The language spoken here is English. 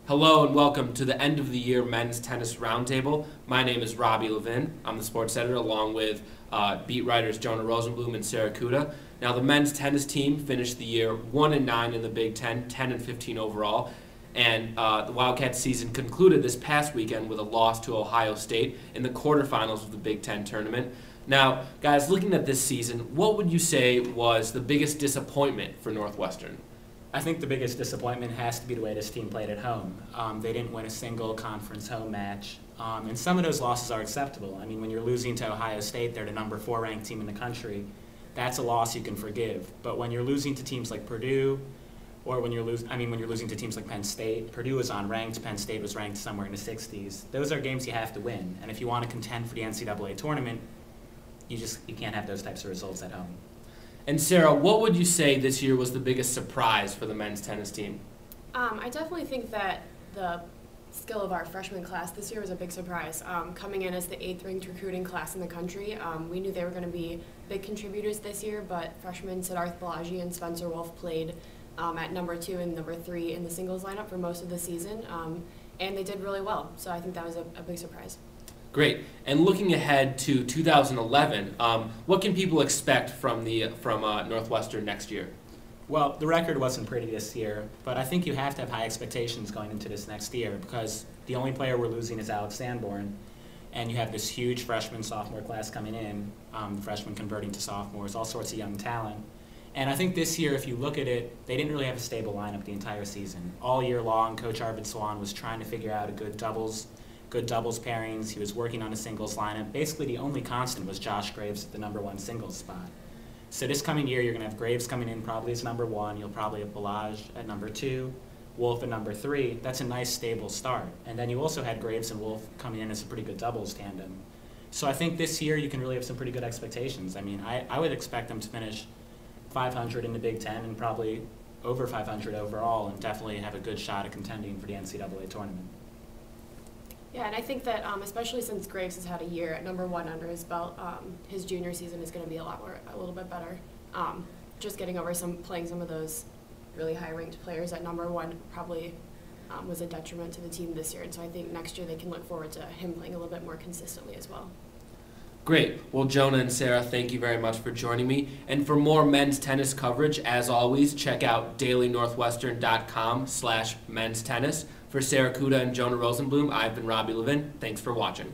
Hello and welcome to the end of the year men's tennis roundtable. My name is Robbie Levin. I'm the sports editor along with beat writers Jonah Rosenblum and Sarah Kuda. Now the men's tennis team finished the year 1-9 in the Big Ten, 10-15 overall. And the Wildcats season concluded this past weekend with a loss to Ohio State in the quarterfinals of the Big Ten tournament. Now, guys, looking at this season, what would you say was the biggest disappointment for Northwestern? I think the biggest disappointment has to be the way this team played at home. They didn't win a single conference home match, and some of those losses are acceptable. I mean, when you're losing to Ohio State, they're the number 4 ranked team in the country. That's a loss you can forgive. But when you're losing to teams like Purdue, or when you're losing to teams like Penn State, Purdue was unranked, Penn State was ranked somewhere in the 60s. Those are games you have to win, and if you want to contend for the NCAA tournament, you can't have those types of results at home. And Sarah, what would you say this year was the biggest surprise for the men's tennis team? I definitely think that the skill of our freshman class this year was a big surprise. Coming in as the 8th ranked recruiting class in the country, we knew they were going to be big contributors this year, but freshmen Siddharth Balaji and Spencer Wolf played at number 2 and number 3 in the singles lineup for most of the season, and they did really well. So I think that was a big surprise. Great. And looking ahead to 2011, what can people expect from Northwestern next year? Well, the record wasn't pretty this year, but I think you have to have high expectations going into this next year because the only player we're losing is Alex Sanborn, and you have this huge freshman-sophomore class coming in, freshmen converting to sophomores, all sorts of young talent. And I think this year, if you look at it, they didn't really have a stable lineup the entire season. All year long, Coach Arvid Swan was trying to figure out a good doubles pairings. He was working on a singles lineup. Basically, the only constant was Josh Graves at the number 1 singles spot. So this coming year, you're going to have Graves coming in probably as number 1. You'll probably have Balaj at number 2, Wolf at number 3. That's a nice, stable start. And then you also had Graves and Wolf coming in as a pretty good doubles tandem. So I think this year you can really have some pretty good expectations. I mean, I would expect them to finish 500 in the Big Ten and probably over 500 overall and definitely have a good shot at contending for the NCAA tournament. Yeah, and I think that especially since Graves has had a year at number 1 under his belt, his junior season is going to be a little bit better. Just getting over playing some of those really high-ranked players at number 1 probably was a detriment to the team this year, and so I think next year they can look forward to him playing a little bit more consistently as well. Great. Well, Jonah and Sarah, thank you very much for joining me. And for more men's tennis coverage, as always, check out dailynorthwestern.com/men's tennis. For Sarah Kuda and Jonah Rosenblum, I've been Robbie Levin. Thanks for watching.